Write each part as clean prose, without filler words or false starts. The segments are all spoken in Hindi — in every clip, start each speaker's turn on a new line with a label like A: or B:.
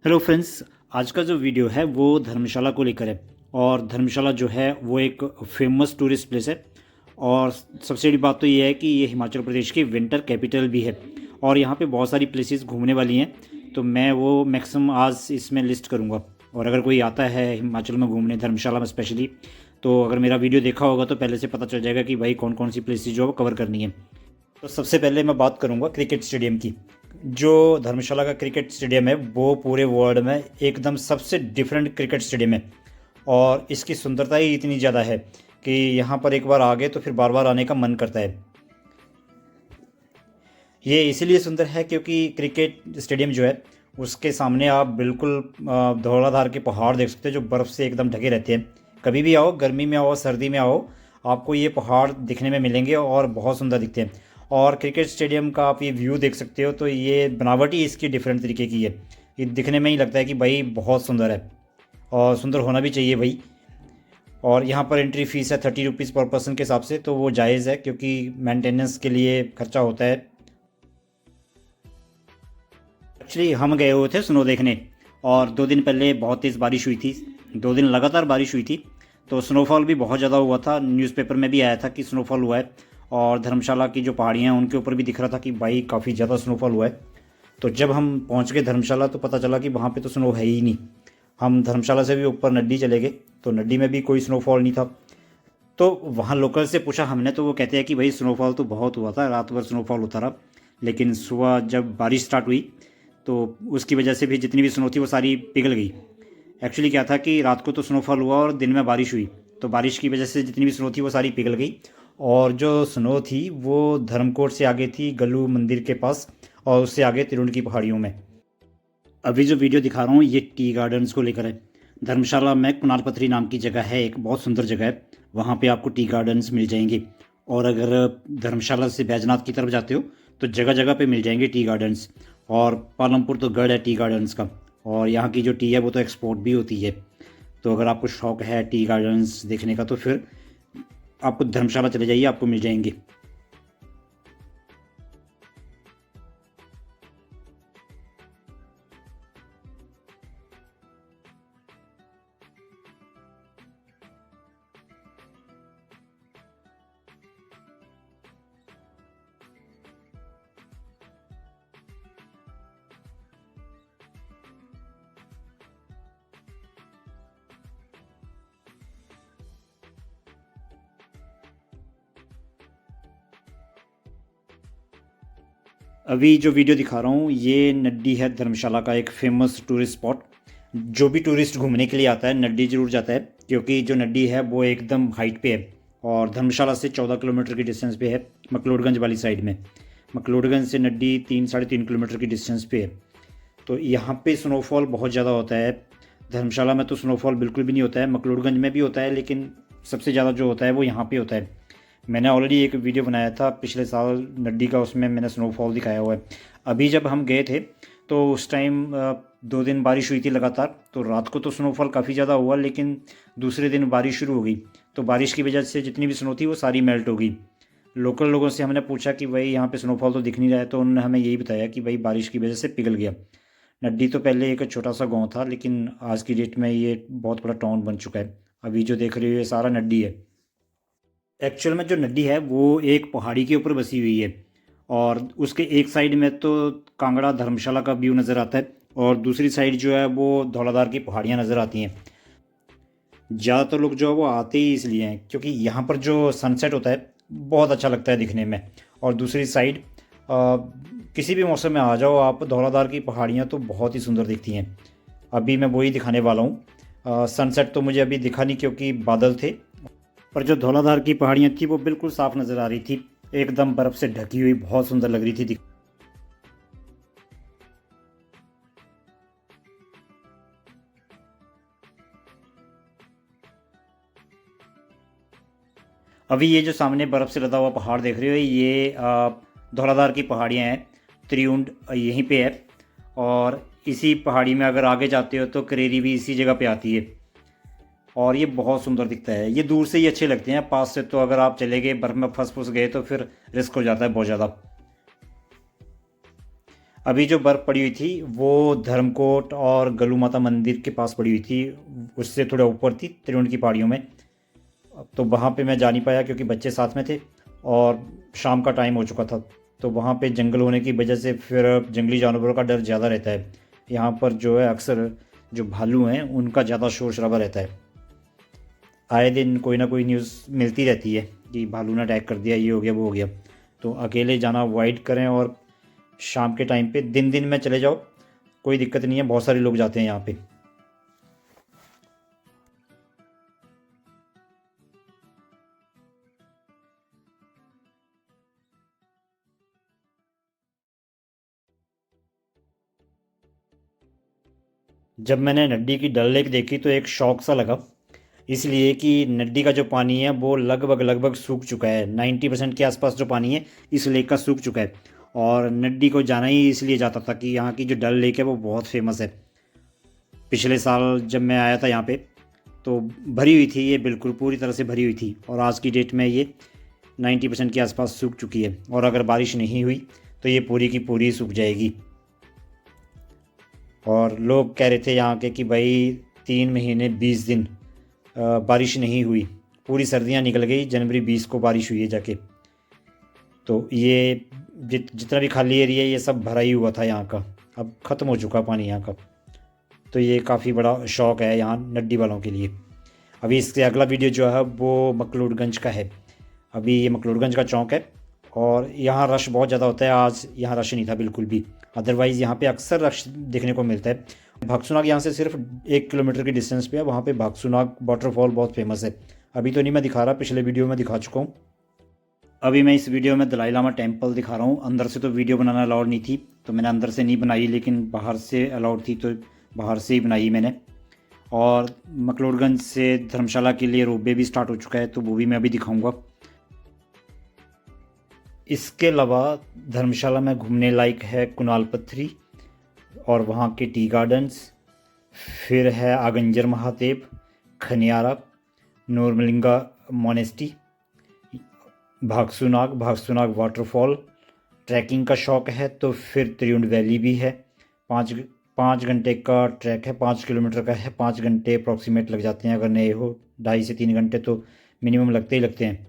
A: हेलो फ्रेंड्स, आज का जो वीडियो है वो धर्मशाला को लेकर है। और धर्मशाला जो है वो एक फेमस टूरिस्ट प्लेस है। और सबसे बड़ी बात तो ये है कि ये हिमाचल प्रदेश की विंटर कैपिटल भी है। और यहाँ पे बहुत सारी प्लेसेस घूमने वाली हैं, तो मैं वो मैक्सिमम आज इसमें लिस्ट करूँगा। और अगर कोई आता है हिमाचल में घूमने, धर्मशाला में स्पेशली, तो अगर मेरा वीडियो देखा होगा तो पहले से पता चल जाएगा कि भाई कौन कौन सी प्लेसेस जो है वो कवर करनी है। तो सबसे पहले मैं बात करूँगा क्रिकेट स्टेडियम की। जो धर्मशाला का क्रिकेट स्टेडियम है वो पूरे वर्ल्ड में एकदम सबसे डिफरेंट क्रिकेट स्टेडियम है। और इसकी सुंदरता ही इतनी ज़्यादा है कि यहाँ पर एक बार आ गए तो फिर बार बार आने का मन करता है। ये इसीलिए सुंदर है क्योंकि क्रिकेट स्टेडियम जो है उसके सामने आप बिल्कुल धौलाधार के पहाड़ देख सकते हैं जो बर्फ़ से एकदम ढके रहते हैं। कभी भी आओ, गर्मी में आओ, सर्दी में आओ, आपको ये पहाड़ दिखने में मिलेंगे और बहुत सुंदर दिखते हैं। और क्रिकेट स्टेडियम का आप ये व्यू देख सकते हो, तो ये बनावट ही इसकी डिफरेंट तरीके की है। ये दिखने में ही लगता है कि भाई बहुत सुंदर है, और सुंदर होना भी चाहिए भाई। और यहाँ पर एंट्री फीस है 30 रुपीज़ पर पर्सन के हिसाब से, तो वो जायज़ है क्योंकि मेंटेनेंस के लिए खर्चा होता है। एक्चुअली हम गए हुए थे स्नो देखने, और 2 दिन पहले बहुत तेज़ बारिश हुई थी। 2 दिन लगातार बारिश हुई थी, तो स्नोफॉल भी बहुत ज़्यादा हुआ था। न्यूज़पेपर में भी आया था कि स्नोफॉल हुआ है। और धर्मशाला की जो पहाड़ियाँ हैं उनके ऊपर भी दिख रहा था कि भाई काफ़ी ज़्यादा स्नोफॉल हुआ है। तो जब हम पहुँच गए धर्मशाला तो पता चला कि वहाँ पे तो स्नो है ही नहीं। हम धर्मशाला से भी ऊपर नड्डी चले गए, तो नड्डी में भी कोई स्नोफॉल नहीं था। तो वहाँ लोकल से पूछा हमने, तो वो कहते हैं कि भाई स्नोफॉल तो बहुत हुआ था, रात भर स्नोफॉल होता रहा, लेकिन सुबह जब बारिश स्टार्ट हुई तो उसकी वजह से भी जितनी भी स्नो थी वो सारी पिघल गई। एक्चुअली क्या था कि रात को तो स्नोफॉल हुआ और दिन में बारिश हुई, तो बारिश की वजह से जितनी भी स्नो थी वो सारी पिघल गई। और जो स्नो थी वो धर्मकोट से आगे थी गल्लू मंदिर के पास, और उससे आगे तिरुंड की पहाड़ियों में। अभी जो वीडियो दिखा रहा हूँ ये टी गार्डन्स को लेकर है। धर्मशाला में कुनाल पथरी नाम की जगह है, एक बहुत सुंदर जगह है, वहाँ पे आपको टी गार्डन्स मिल जाएंगे। और अगर धर्मशाला से बैजनाथ की तरफ जाते हो तो जगह जगह पे मिल जाएंगे टी गार्डन्स। और पालमपुर तो गढ़ है टी गार्डन्स का, और यहाँ की जो टी है वो तो एक्सपोर्ट भी होती है। तो अगर आपको शौक़ है टी गार्डन्स देखने का तो फिर आपको धर्मशाला चले जाइए, आपको मिल जाएंगे। अभी जो वीडियो दिखा रहा हूँ ये नड्डी है, धर्मशाला का एक फेमस टूरिस्ट स्पॉट। जो भी टूरिस्ट घूमने के लिए आता है नड्डी ज़रूर जाता है, क्योंकि जो नड्डी है वो एकदम हाइट पे है। और धर्मशाला से 14 किलोमीटर की डिस्टेंस पे है, मकलोडगंज वाली साइड में। मकलोडगंज से नड्डी 3-3.5 किलोमीटर की डिस्टेंस पे है। तो यहाँ पे स्नोफॉल बहुत ज़्यादा होता है। धर्मशाला में तो स्नोफॉल बिल्कुल भी नहीं होता है, मकलोडगंज में भी होता है, लेकिन सबसे ज़्यादा जो होता है वो यहाँ पे होता है। मैंने ऑलरेडी एक वीडियो बनाया था पिछले साल नड्डी का, उसमें मैंने स्नोफॉल दिखाया हुआ है। अभी जब हम गए थे तो उस टाइम 2 दिन बारिश हुई थी लगातार, तो रात को तो स्नोफॉल काफ़ी ज़्यादा हुआ, लेकिन दूसरे दिन बारिश शुरू हो गई, तो बारिश की वजह से जितनी भी स्नो थी वो सारी मेल्ट हो गई। लोकल लोगों से हमने पूछा कि भाई यहाँ पे स्नोफॉल तो दिख नहीं रहा है, तो उन्होंने हमें यही बताया कि भाई बारिश की वजह से पिघल गया। नड्डी तो पहले एक छोटा सा गाँव था, लेकिन आज की डेट में ये बहुत बड़ा टाउन बन चुका है। अभी जो देख रहे हो ये सारा नड्डी है। एक्चुअल में जो नड्डी है वो एक पहाड़ी के ऊपर बसी हुई है, और उसके एक साइड में तो कांगड़ा धर्मशाला का व्यू नज़र आता है, और दूसरी साइड जो है वो धौलाधार की पहाड़ियाँ नज़र आती हैं। ज़्यादातर लोग जो है वो आते ही इसलिए हैं क्योंकि यहाँ पर जो सनसेट होता है बहुत अच्छा लगता है दिखने में। और दूसरी साइड किसी भी मौसम में आ जाओ आप, धौलाधार की पहाड़ियाँ तो बहुत ही सुंदर दिखती हैं। अभी मैं वही दिखाने वाला हूँ। सनसेट तो मुझे अभी दिखा नहीं क्योंकि बादल थे, पर जो धौलाधार की पहाड़ियाँ थी वो बिल्कुल साफ नज़र आ रही थी, एकदम बर्फ़ से ढकी हुई, बहुत सुंदर लग रही थी। अभी ये जो सामने बर्फ़ से लदा हुआ पहाड़ देख रहे हो ये धौलाधार की पहाड़ियाँ हैं, त्रिउंड यहीं पे है। और इसी पहाड़ी में अगर आगे जाते हो तो करेरी भी इसी जगह पे आती है, और ये बहुत सुंदर दिखता है। ये दूर से ही अच्छे लगते हैं, पास से तो अगर आप चले गए बर्फ़ में फंस फुस गए तो फिर रिस्क हो जाता है बहुत ज़्यादा। अभी जो बर्फ़ पड़ी हुई थी वो धर्मकोट और गलू माता मंदिर के पास पड़ी हुई थी, उससे थोड़ा ऊपर थी त्रिउंड की पहाड़ियों में। तो वहाँ पे मैं जा नहीं पाया क्योंकि बच्चे साथ में थे और शाम का टाइम हो चुका था। तो वहाँ पे जंगल होने की वजह से फिर जंगली जानवरों का डर ज़्यादा रहता है। यहाँ पर जो है अक्सर जो भालू हैं उनका ज़्यादा शोर शराबा रहता है। आए दिन कोई ना कोई न्यूज़ मिलती रहती है कि भालू ने अटैक कर दिया, ये हो गया वो हो गया। तो अकेले जाना अवॉइड करें और शाम के टाइम पे दिन दिन में चले जाओ, कोई दिक्कत नहीं है, बहुत सारे लोग जाते हैं यहाँ पे। जब मैंने नड्डी की डल लेक देखी तो एक शौक सा लगा, इसलिए कि नड्डी का जो पानी है वो लगभग लगभग सूख चुका है। 90% के आसपास जो पानी है इस लेक का सूख चुका है। और नड्डी को जाना ही इसलिए जाता था कि यहाँ की जो डल लेक है वो बहुत फेमस है। पिछले साल जब मैं आया था यहाँ पे तो भरी हुई थी, ये बिल्कुल पूरी तरह से भरी हुई थी। और आज की डेट में ये 90% के आसपास सूख चुकी है। और अगर बारिश नहीं हुई तो ये पूरी की पूरी सूख जाएगी। और लोग कह रहे थे यहाँ के कि भाई 3 महीने 20 दिन बारिश नहीं हुई, पूरी सर्दियाँ निकल गई, जनवरी 20 को बारिश हुई है जाके। तो ये जितना भी खाली एरिया है ये सब भरा ही हुआ था यहाँ का, अब ख़त्म हो चुका पानी यहाँ का। तो ये काफ़ी बड़ा शौक है यहाँ नड्डी वालों के लिए। अभी इससे अगला वीडियो जो है वो मकलूडगंज का है। अभी ये मकलूडगंज का चौक है और यहाँ रश बहुत ज़्यादा होता है। आज यहाँ रश नहीं था बिल्कुल भी, अदरवाइज़ यहाँ पे अक्सर रश देखने को मिलता है। भागसूनाग यहाँ से सिर्फ 1 किलोमीटर की डिस्टेंस पे है। वहाँ पे भागसूनाग वाटरफॉल बहुत फेमस है। अभी तो नहीं मैं दिखा रहा, पिछले वीडियो में दिखा चुका हूँ। अभी मैं इस वीडियो में दलाई लामा टेम्पल दिखा रहा हूँ। अंदर से तो वीडियो बनाना अलाउड नहीं थी तो मैंने अंदर से नहीं बनाई, लेकिन बाहर से अलाउड थी तो बाहर से ही बनाई मैंने। और मकलोडगंज से धर्मशाला के लिए रोपवे भी स्टार्ट हो चुका है तो वो भी मैं अभी दिखाऊंगा। इसके अलावा धर्मशाला में घूमने लायक है कुणाल पत्थरी और वहाँ के टी गार्डन्स, फिर है Aghanjar Mahadev, Khaniyara, Norbulingka monastery, Bhagsunag waterfall. Trekking का शौक़ है तो फिर त्रिउंड वैली भी है। 5 घंटे का ट्रैक है, 5 किलोमीटर का है। 5 घंटे अप्रॉक्सीमेट लग जाते हैं, अगर नए हो 2.5 से 3 घंटे तो मिनिमम लगते ही लगते हैं।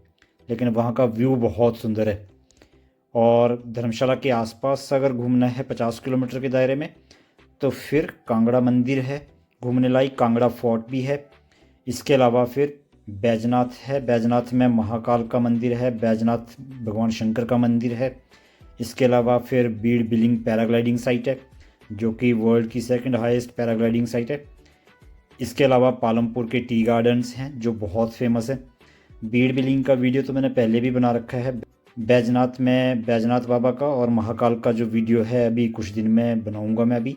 A: लेकिन वहाँ का व्यू बहुत सुंदर है। और धर्मशाला के आसपास अगर घूमना है 50 किलोमीटर के दायरे में तो फिर कांगड़ा मंदिर है घूमने लायक, कांगड़ा फोर्ट भी है। इसके अलावा फिर बैजनाथ है, बैजनाथ में महाकाल का मंदिर है, बैजनाथ भगवान शंकर का मंदिर है। इसके अलावा फिर बीड़ बिलिंग पैराग्लाइडिंग साइट है जो कि वर्ल्ड की 2nd हाईएस्ट पैराग्लाइडिंग साइट है। इसके अलावा पालमपुर के टी गार्डन्स हैं जो बहुत फेमस है। बीड़ बिलिंग का वीडियो तो मैंने पहले भी बना रखा है। बैजनाथ में बैजनाथ बाबा का और महाकाल का जो वीडियो है अभी कुछ दिन में बनाऊंगा मैं अभी।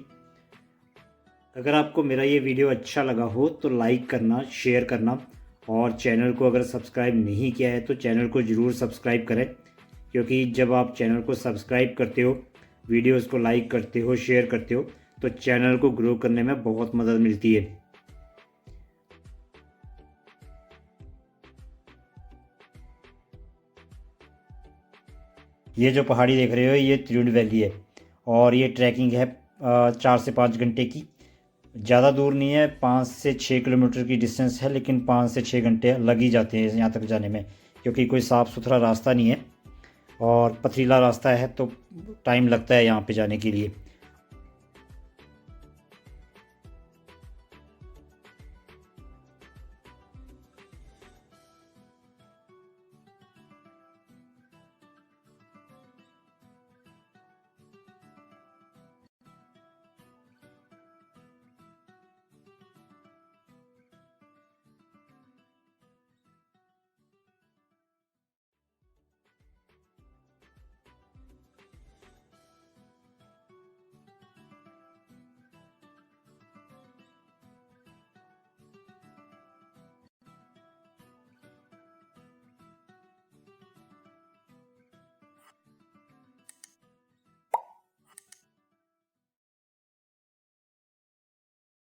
A: अगर आपको मेरा ये वीडियो अच्छा लगा हो तो लाइक करना, शेयर करना और चैनल को अगर सब्सक्राइब नहीं किया है तो चैनल को ज़रूर सब्सक्राइब करें, क्योंकि जब आप चैनल को सब्सक्राइब करते हो, वीडियोस को लाइक करते हो, शेयर करते हो तो चैनल को ग्रो करने में बहुत मदद मिलती है। ये जो पहाड़ी देख रहे हो ये त्रिउंड वैली है और ये ट्रैकिंग है 4 से 5 घंटे की। ज़्यादा दूर नहीं है, 5 से 6 किलोमीटर की डिस्टेंस है, लेकिन 5 से 6 घंटे लग ही जाते हैं यहाँ तक जाने में, क्योंकि कोई साफ़ सुथरा रास्ता नहीं है और पथरीला रास्ता है तो टाइम लगता है यहाँ पे जाने के लिए।